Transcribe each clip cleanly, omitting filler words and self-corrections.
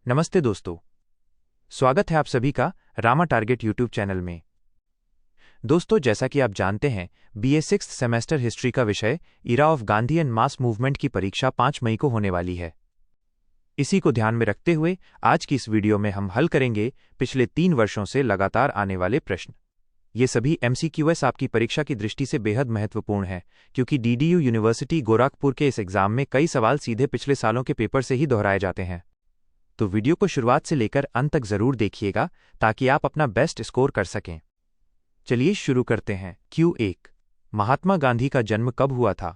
नमस्ते दोस्तों, स्वागत है आप सभी का रामा टारगेट यूट्यूब चैनल में। दोस्तों, जैसा कि आप जानते हैं, बीए 6th सेमेस्टर हिस्ट्री का विषय era of Gandhi and mass movement की परीक्षा 5 मई को होने वाली है। इसी को ध्यान में रखते हुए आज की इस वीडियो में हम हल करेंगे पिछले 3 वर्षों से लगातार आने वाले प्रश्न। ये सभी MCQS आपकी परीक्षा की दृष्टि से बेहद महत्वपूर्ण है, क्योंकि DDU यूनिवर्सिटी गोरखपुर के इस एग्जाम में कई सवाल सीधे पिछले सालों के पेपर से ही दोहराए जाते हैं। तो वीडियो को शुरुआत से लेकर अंत तक जरूर देखिएगा ताकि आप अपना बेस्ट स्कोर कर सकें। चलिए शुरू करते हैं। Q1, महात्मा गांधी का जन्म कब हुआ था?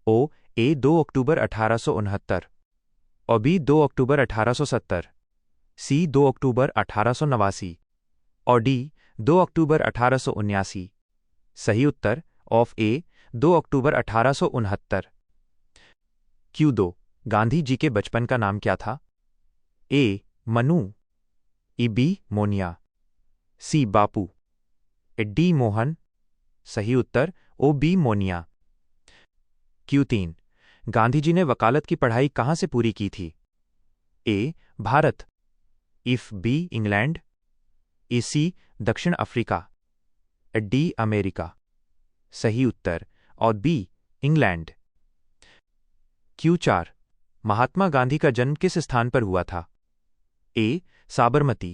A 2 अक्टूबर 1869 और B 2 अक्टूबर 1870, C 2 अक्टूबर 1889 और D 2 अक्टूबर 1879। सही उत्तर ऑफ A 2 अक्टूबर 1869। Q2, गांधी जी के बचपन का नाम क्या था? A Manu, B Moniya, C Bapu, D Mohan. सही उत्तर B मोनिया। Q3, गांधी जी ने वकालत की पढ़ाई कहाँ से पूरी की थी? A Bharat, B England, C दक्षिण अफ्रीका, D अमेरिका। सही उत्तर और B England. Q4, Mahatma Gandhi का जन्म किस स्थान पर हुआ था? A Sabarmati,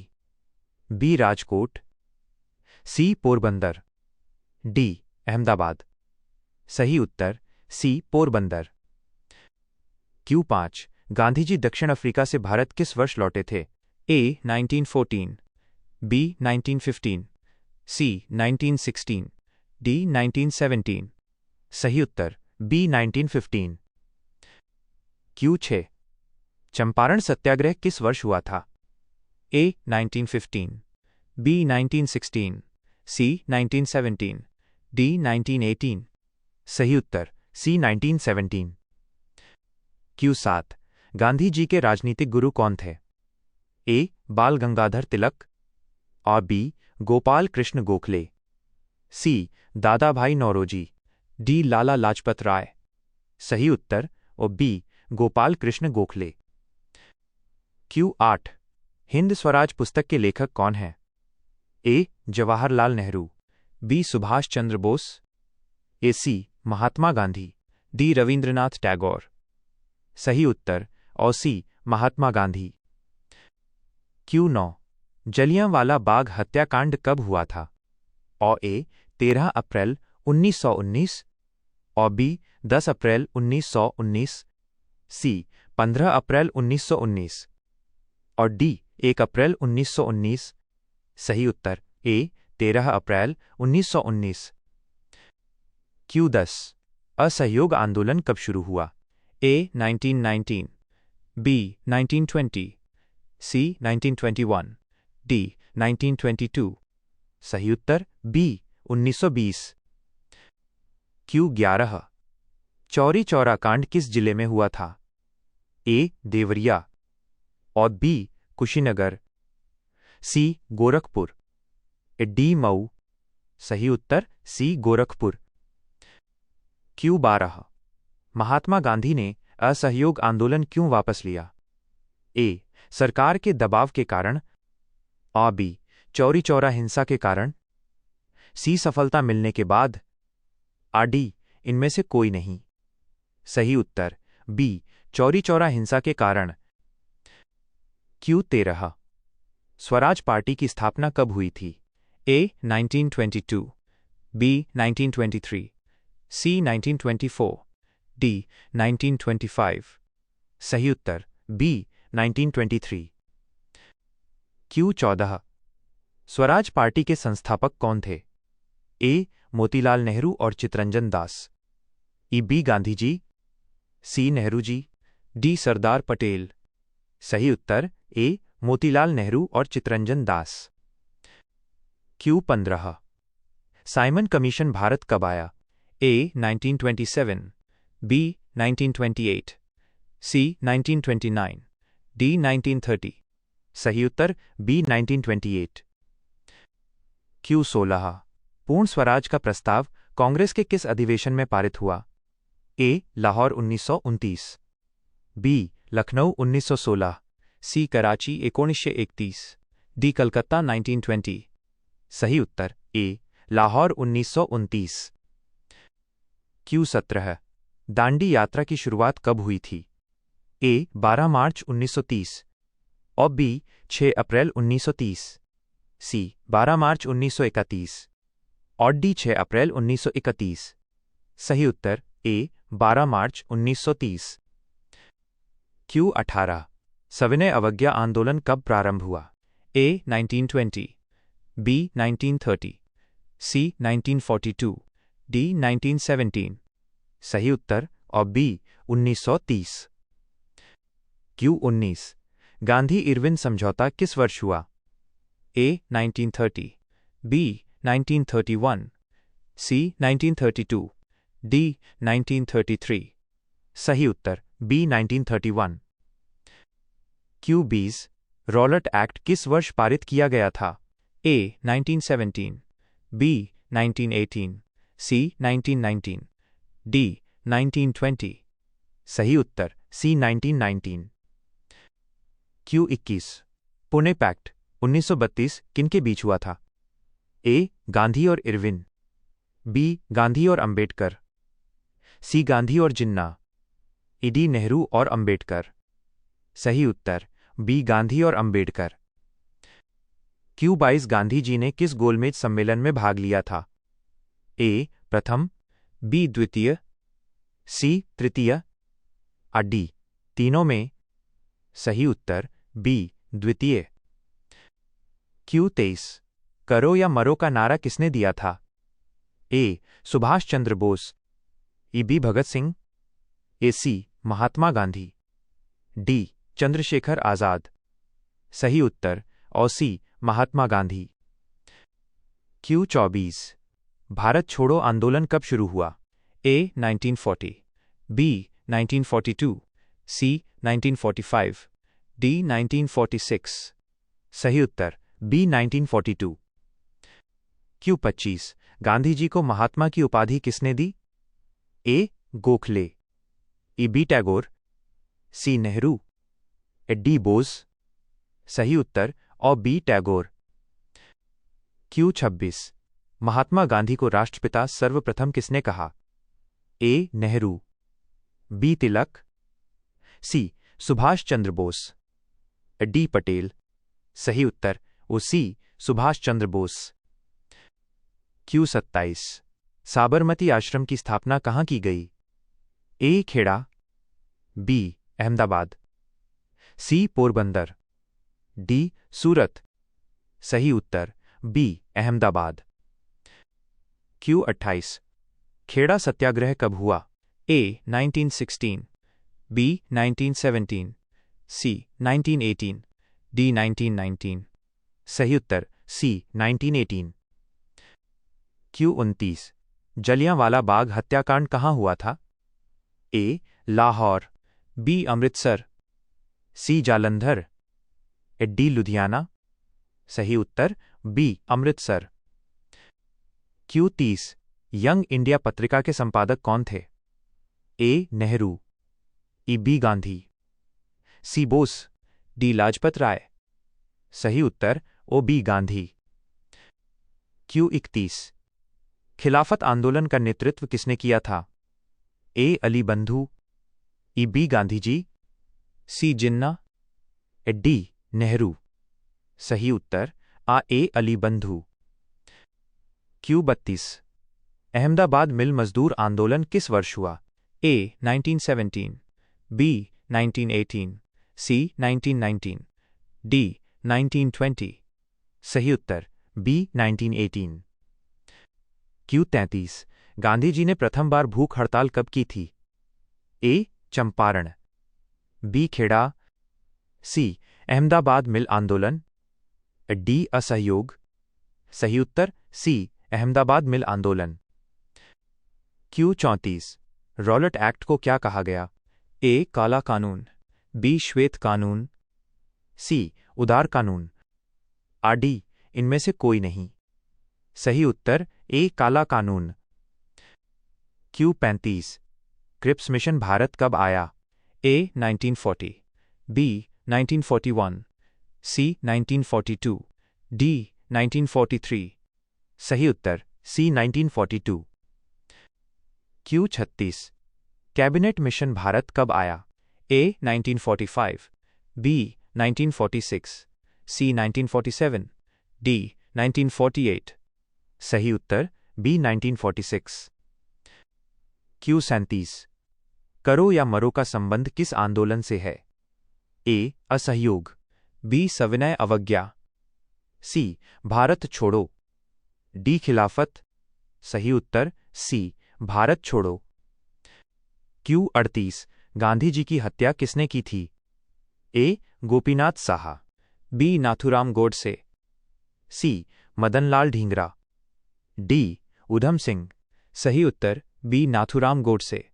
B Rajkot, C Porbandar, D Ahmedabad. सही उत्तर C पोरबंदर। Q5, गांधी जी दक्षिण अफ्रीका से भारत किस वर्ष लौटे थे? A 1914, B 1915, C 1916, D 1917। सही उत्तर B 1915। Q6, चंपारण सत्याग्रह किस वर्ष हुआ था? A 1915, B 1916, C 1917, D 1918। सही उत्तर C 1917। Q7, गांधी जी के राजनीतिक गुरु कौन थे? A बाल गंगाधर तिलक और B गोपाल कृष्ण गोखले, C दादा भाई नौरोजी, D लाला लाजपत राय। सही उत्तर और B गोपाल कृष्ण गोखले। Q8, हिंद स्वराज पुस्तक के लेखक कौन हैं? A Jawaharlal Nehru, B Subhash Chandra Bose, C Mahatma Gandhi, D Rabindranath Tagore. सही उत्तर और C महात्मा गांधी। Q9, जलियांवाला बाग हत्याकांड कब हुआ था? और A 13 अप्रैल 1919 और B 10 अप्रैल 1919, C 15 अप्रैल 1919 और D 1 अप्रैल 1919। सही उत्तर A 13 अप्रैल 1919। Q10, असहयोग आंदोलन कब शुरू हुआ? A 1919, B 1920, C 1921, D 1922। सही उत्तर B 1920। Q11, चौरी चौरा कांड किस जिले में हुआ था? A देवरिया और B Kushinagar, C Gorakhpur, D Mau. सही उत्तर C गोरखपुर। Q12, महात्मा गांधी ने असहयोग आंदोलन क्यों वापस लिया? A सरकार के दबाव के कारण और B चौरी चौरा हिंसा के कारण, C सफलता मिलने के बाद, D इनमें से कोई नहीं। सही उत्तर B चौरी चौरा हिंसा के कारण। Q13, स्वराज पार्टी की स्थापना कब हुई थी? A 1922, B 1923, C 1924, D 1925। सही उत्तर B 1923। Q14, स्वराज पार्टी के संस्थापक कौन थे? A मोतीलाल नेहरू और चितरंजन दास, B Gandhi ji, C Nehru ji, D Sardar Patel. सही उत्तर A मोतीलाल नेहरू और चितरंजन दास। Q15, साइमन कमीशन भारत कब आया? A 1927, B 1928, C 1929, D 1930। सही उत्तर B 1928। Q16, पूर्ण स्वराज का प्रस्ताव कांग्रेस के किस अधिवेशन में पारित हुआ? A Lahore 1929, B Lucknow 1916, C Karachi 1931, D Calcutta 1920। सही उत्तर ए लाहौर 1929। क्यू 17 दांडी यात्रा की शुरुआत कब हुई थी? ए 12 मार्च 1930 और बी 6 अप्रैल 1930, सी 12 मार्च 1931 और डी 6 अप्रैल 1931। सही उत्तर ए 12 मार्च 1930। क्यू 18 सविनय अवज्ञा आंदोलन कब प्रारंभ हुआ? ए 1920, बी 1930, सी 1942, डी 1917। सही उत्तर और बी 1930। क्यू 19 गांधी इरविन समझौता किस वर्ष हुआ? ए 1930, बी 1931, सी 1932, डी 1933। सही उत्तर बी 1931। क्यू 20 रॉलेट एक्ट किस वर्ष पारित किया गया था? ए 1917, बी 1918, सी 1919, डी 1920। सही उत्तर सी 1919। क्यू 21 पुणे पैक्ट 1932 किनके बीच हुआ था? ए गांधी और इरविन, बी गांधी और अंबेडकर, सी गांधी और जिन्ना, डी नेहरू और अंबेडकर। सही उत्तर बी गांधी और अंबेडकर। क्यू 22 गांधी जी ने किस गोलमेज सम्मेलन में भाग लिया था? ए प्रथम, बी द्वितीय, सी तृतीय, डी तीनों में। सही उत्तर बी द्वितीय। क्यू 23 करो या मरो का नारा किसने दिया था? ए सुभाष चंद्र बोस, बी भगत सिंह, ए सी महात्मा गांधी, डी चंद्रशेखर आजाद। सही उत्तर और सी महात्मा गांधी। क्यू 24 भारत छोड़ो आंदोलन कब शुरू हुआ? ए 1940, बी 1942, सी 1945, डी 1946। सही उत्तर बी 1942। क्यू 25 गांधी जी को महात्मा की उपाधि किसने दी? ए गोखले, बी टैगोर, सी नेहरू, डी बोस। सही उत्तर और बी टैगोर। क्यू 26 महात्मा गांधी को राष्ट्रपिता सर्वप्रथम किसने कहा? ए नेहरू, बी तिलक, सी सुभाष चंद्र बोस, डी पटेल। सही उत्तर ओ सी सुभाष चंद्र बोस। क्यू 27 साबरमती आश्रम की स्थापना कहाँ की गई? ए खेड़ा, बी अहमदाबाद, सी पोरबंदर, डी सूरत। सही उत्तर बी अहमदाबाद। क्यू 28 खेड़ा सत्याग्रह कब हुआ? ए 1916, बी 1917, सी 1918, डी 1919। सही उत्तर सी 1918। क्यू 29 जलियांवाला बाग हत्याकांड कहाँ हुआ था? A Lahore, B Amritsar, C Jalandhar, D Ludhiana. सही उत्तर B Amritsar. Q 30 young India पत्रिका के संपादक कौन थे? A Nehru, B Gandhi, C Bose, D Lajpat Rai. सही उत्तर ओ बी गांधी। क्यू 31 खिलाफत आंदोलन का नेतृत्व किसने किया था? ए अली बंधु, बी गांधी जी, सी जिन्ना, डी नेहरू। सही उत्तर ए अली बंधु। क्यू 32 अहमदाबाद मिल मजदूर आंदोलन किस वर्ष हुआ? ए 1917, बी 1918, सी 1919, डी 1920। सही उत्तर बी 1918। क्यू 33 गांधी जी ने प्रथम बार भूख हड़ताल कब की थी? ए चंपारण, बी खेड़ा, सी अहमदाबाद मिल आंदोलन, डी असहयोग। सही उत्तर सी अहमदाबाद मिल आंदोलन। क्यू 34 रॉलेट एक्ट को क्या कहा गया? ए काला कानून, बी श्वेत कानून, सी उदार कानून, डी इनमें से कोई नहीं। सही उत्तर ए काला कानून। क्यू 35 क्रिप्स मिशन भारत कब आया? ए 1940, बी 1941, C 1942, D 1943। सही उत्तर C 1942। Q 36। Cabinet mission Bharat कब आया? A 1945, B 1946, C 1947, D 1948। सही उत्तर B 1946। Q 37। करो या मरो का संबंध किस आंदोलन से है? A असहयोग, B सविनय अवज्ञा, C भारत छोड़ो, D खिलाफत। सही उत्तर C भारत छोड़ो। Q 38। गांधी जी की हत्या किसने की थी? A Gopinath Saha, B Nathuram Godse, C Madanlal Dhingra, D Udham Singh. सही उत्तर B नाथूराम गोडसे।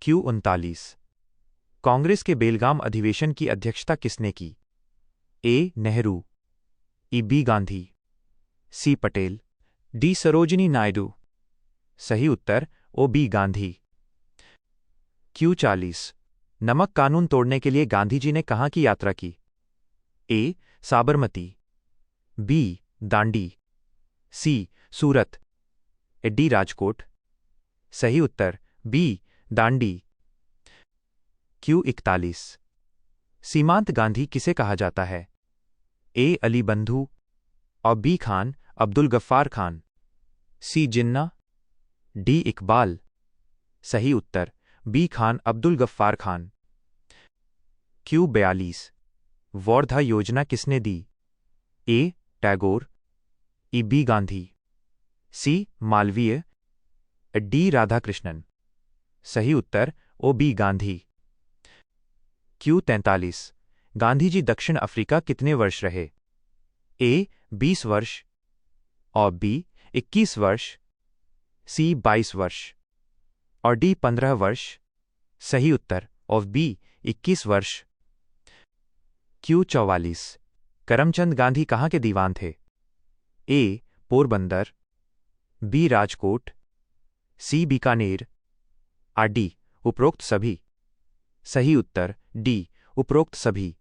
Q 39। कांग्रेस के बेलगाम अधिवेशन की अध्यक्षता किसने की? A Nehru, B Gandhi, C Patel, D Sarojini Naidu. सही उत्तर B गांधी। Q 40। नमक कानून तोड़ने के लिए गांधी जी ने कहाँ की यात्रा की? A Sabarmati, B Dandi, C Surat, D Rajkot. सही उत्तर B दांडी। Q 41। सीमांत गांधी किसे कहा जाता है? A अली बंधु और B खान अब्दुल गफ्फार खान, C जिन्ना, D इकबाल। सही उत्तर B खान अब्दुल गफ्फार खान। Q 42। वर्धा योजना किसने दी? A Tagore, B Gandhi, C Malviya, D Radhakrishnan. सही उत्तर B गांधी। Q 43। गांधी जी दक्षिण अफ्रीका कितने वर्ष रहे? A 20 वर्ष और B 21 वर्ष, C 22 वर्ष और D 15 वर्ष। सही उत्तर B 21 वर्ष। Q 44। करमचंद गांधी कहाँ के दीवान थे? A Porbandar, B Rajkot, C Bikaner और D उपरोक्त सभी। सही उत्तर D उपरोक्त सभी।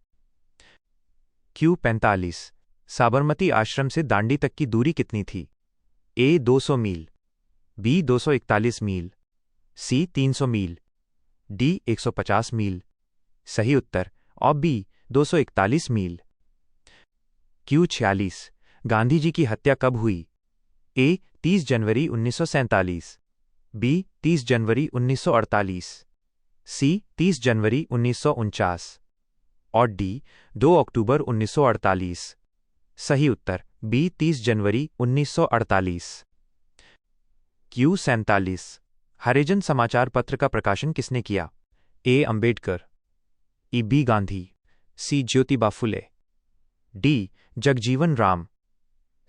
Q 45। साबरमती आश्रम से दांडी तक की दूरी कितनी थी? A 200 meal, B 241 meal, C 300 meal, D 150 मील। सही उत्तर B 241 मील। Q 46। गांधी जी की हत्या कब हुई? A 30 January 1947, B 30 January 1948, C 30 जनवरी 1949 और D 2 अक्टूबर 1948। सही उत्तर B 30 जनवरी 1948। Q 47। हरिजन समाचार पत्र का प्रकाशन किसने किया? A Ambedkar, B Gandhi, C Jyotiba Phule, D Jagjivan Ram.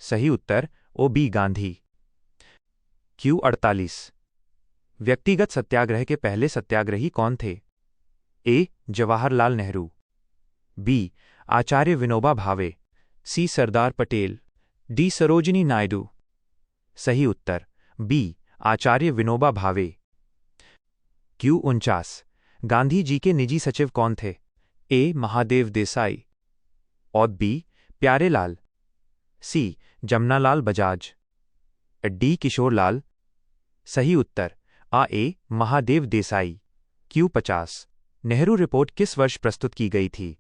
सही उत्तर B गांधी। Q 48। व्यक्तिगत सत्याग्रह के पहले सत्याग्रही कौन थे? A Jawaharlal Nehru, B Acharya Vinoba Bhave, C Sardar Patel, D Sarojini Naidu. सही उत्तर B आचार्य विनोबा भावे। Q 49। गांधी जी के निजी सचिव कौन थे? A महादेव देसाई और B Pyarelal, C Jamnalal Bajaj, D Kishorelal. सही उत्तर A Mahadev Desai. Q 50। Nehru report किस वर्ष प्रस्तुत की गई थी?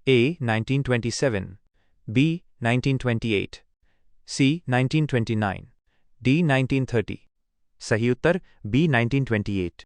A 1927, B 1928, C 1929, D 1930। सही उत्तर B 1928।